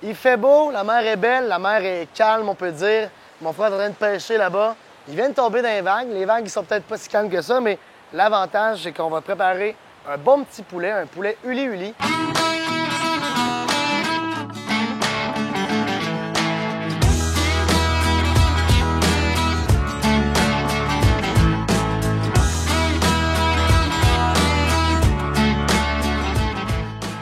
Il fait beau, la mer est belle, la mer est calme, on peut dire. Mon frère est en train de pêcher là-bas. Il vient de tomber dans les vagues. Les vagues, ils sont peut-être pas si calmes que ça, mais l'avantage, c'est qu'on va préparer un bon petit poulet, un poulet uli-uli.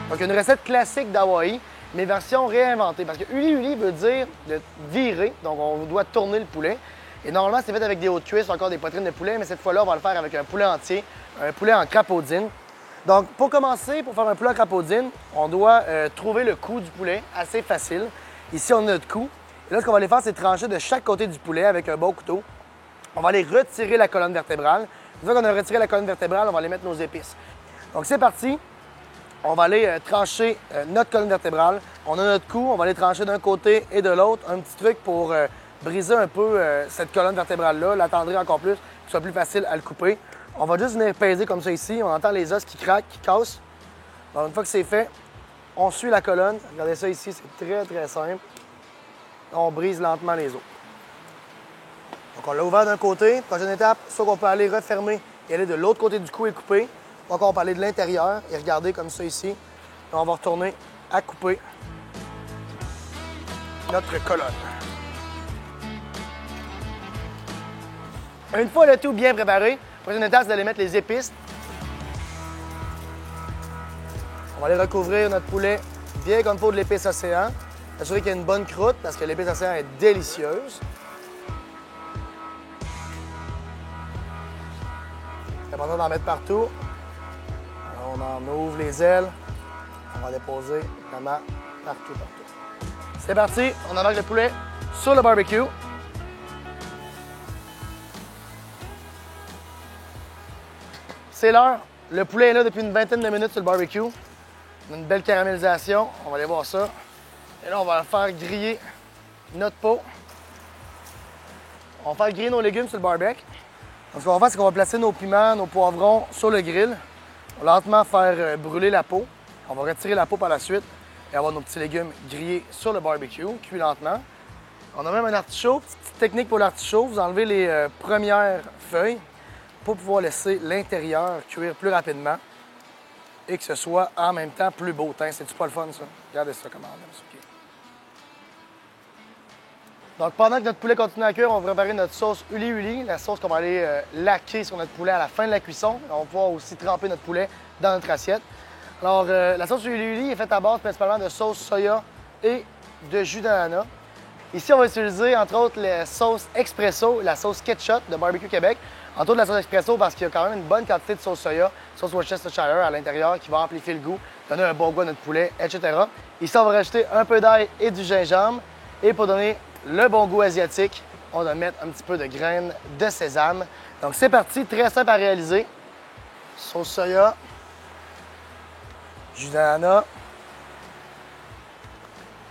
Donc, une recette classique d'Hawaï, mais version réinventée. Parce que uli-uli veut dire de virer, donc on doit tourner le poulet. Et normalement, c'est fait avec des hauts de cuisse, encore des poitrines de poulet, mais cette fois-là, on va le faire avec un poulet entier, un poulet en crapaudine. Donc, pour commencer, pour faire un poulet en crapaudine, on doit trouver le cou du poulet, assez facile. Ici, on a notre cou. Et là, ce qu'on va aller faire, c'est trancher de chaque côté du poulet avec un bon couteau. On va aller retirer la colonne vertébrale. Une fois qu'on a retiré la colonne vertébrale, on va aller mettre nos épices. Donc, c'est parti. On va aller trancher notre colonne vertébrale. On a notre cou, on va aller trancher d'un côté et de l'autre. Un petit truc pour briser un peu cette colonne vertébrale-là, l'attendrir encore plus, que ce soit plus facile à le couper. On va juste venir peser comme ça ici. On entend les os qui craquent, qui cassent. Donc, une fois que c'est fait, on suit la colonne. Regardez ça ici, c'est très, très simple. On brise lentement les os. Donc, on l'a ouvert d'un côté. Prochaine étape, soit qu'on peut aller refermer et aller de l'autre côté du cou et couper. Donc, on va aller de l'intérieur et regarder comme ça ici. Et on va retourner à couper notre colonne. Une fois le tout bien préparé, la prochaine étape, c'est d'aller mettre les épices. On va aller recouvrir notre poulet bien comme il faut de l'épice océan. Assurer qu'il y a une bonne croûte parce que l'épice océan est délicieuse. C'est important d'en mettre partout. On en ouvre les ailes. On va déposer vraiment partout. C'est parti, on embarque le poulet sur le barbecue. C'est l'heure. Le poulet est là depuis une vingtaine de minutes sur le barbecue. On a une belle caramélisation. On va aller voir ça. Et là, on va faire griller notre pot. On va faire griller nos légumes sur le barbecue. Donc, ce qu'on va faire, c'est qu'on va placer nos piments, nos poivrons sur le grill. On va lentement faire brûler la peau. On va retirer la peau par la suite et avoir nos petits légumes grillés sur le barbecue, cuits lentement. On a même un artichaut. Petite technique pour l'artichaut, vous enlevez les premières feuilles pour pouvoir laisser l'intérieur cuire plus rapidement et que ce soit en même temps plus beau. C'est-tu pas le fun, ça? Regardez ça comment on aime ça. Okay. Donc, pendant que notre poulet continue à cuire, on va préparer notre sauce uli-uli, la sauce qu'on va aller laquer sur notre poulet à la fin de la cuisson. On va pouvoir aussi tremper notre poulet dans notre assiette. Alors, la sauce uli-uli est faite à base principalement de sauce soya et de jus d'ananas. Ici, on va utiliser, entre autres, la sauce expresso, la sauce ketchup de Barbecue Québec. Entre autres, la sauce expresso parce qu'il y a quand même une bonne quantité de sauce soya, sauce Worcestershire à l'intérieur qui va amplifier le goût, donner un bon goût à notre poulet, etc. Ici, on va rajouter un peu d'ail et du gingembre. Et pour donner le bon goût asiatique, on va mettre un petit peu de graines de sésame. Donc, c'est parti, très simple à réaliser. Sauce soya, jus d'ananas,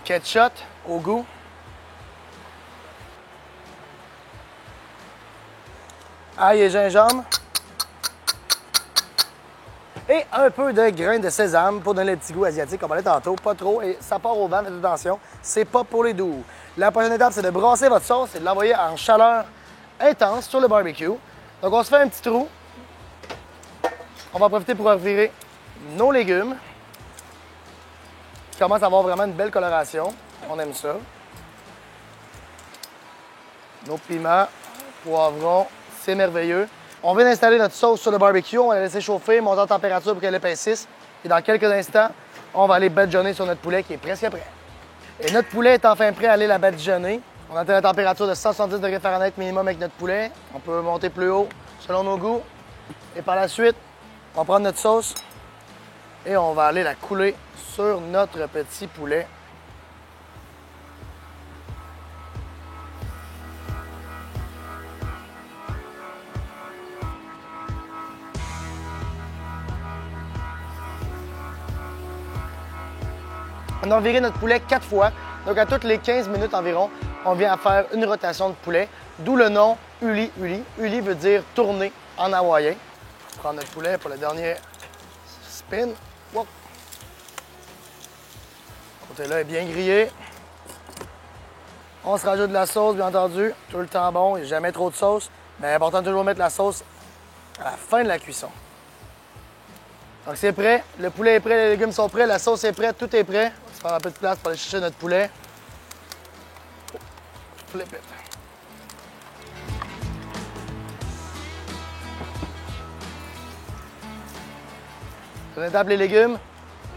ketchup au goût, ail et gingembre et un peu de graines de sésame pour donner le petit goût asiatique, comme on parlait tantôt, pas trop, et ça part au vent, faites attention, c'est pas pour les doux. La prochaine étape, c'est de brasser votre sauce et de l'envoyer en chaleur intense sur le barbecue. Donc, on se fait un petit trou. On va en profiter pour revirer nos légumes qui commencent à avoir vraiment une belle coloration. On aime ça. Nos piments, poivrons, c'est merveilleux. On vient d'installer notre sauce sur le barbecue. On va la laisser chauffer, monter en température pour qu'elle épaississe. Et dans quelques instants, on va aller badigeonner sur notre poulet qui est presque prêt. Et notre poulet est enfin prêt à aller la badigeonner. On a la température de 170 degrés Fahrenheit minimum avec notre poulet. On peut monter plus haut selon nos goûts. Et par la suite, on va prendre notre sauce et on va aller la couler sur notre petit poulet. On a reviré notre poulet 4 fois. Donc, à toutes les 15 minutes environ, on vient à faire une rotation de poulet, d'où le nom Uli Uli. Uli veut dire tourner en hawaïen. On va prendre notre poulet pour le dernier spin. Wow. On côté-là est bien grillé. On se rajoute de la sauce, bien entendu. Tout le temps bon, il n'y a jamais trop de sauce. Mais important de toujours mettre la sauce à la fin de la cuisson. Donc c'est prêt, le poulet est prêt, les légumes sont prêts, la sauce est prête, tout est prêt. On va se faire un peu de place pour aller chercher notre poulet. Flip it. On étape les légumes.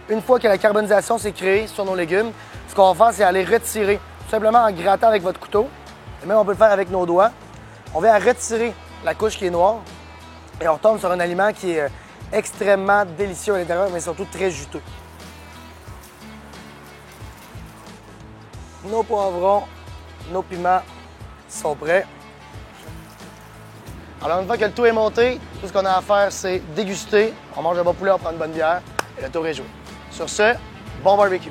Une fois que la carbonisation s'est créée sur nos légumes, ce qu'on va faire, c'est aller retirer, tout simplement en grattant avec votre couteau. Et même on peut le faire avec nos doigts. On vient à retirer la couche qui est noire et on retombe sur un aliment qui est extrêmement délicieux à l'intérieur, mais surtout très juteux. Nos poivrons, nos piments sont prêts. Alors, une fois que le tout est monté, tout ce qu'on a à faire, c'est déguster. On mange un bon poulet, on prend une bonne bière et le tour est joué. Sur ce, bon barbecue!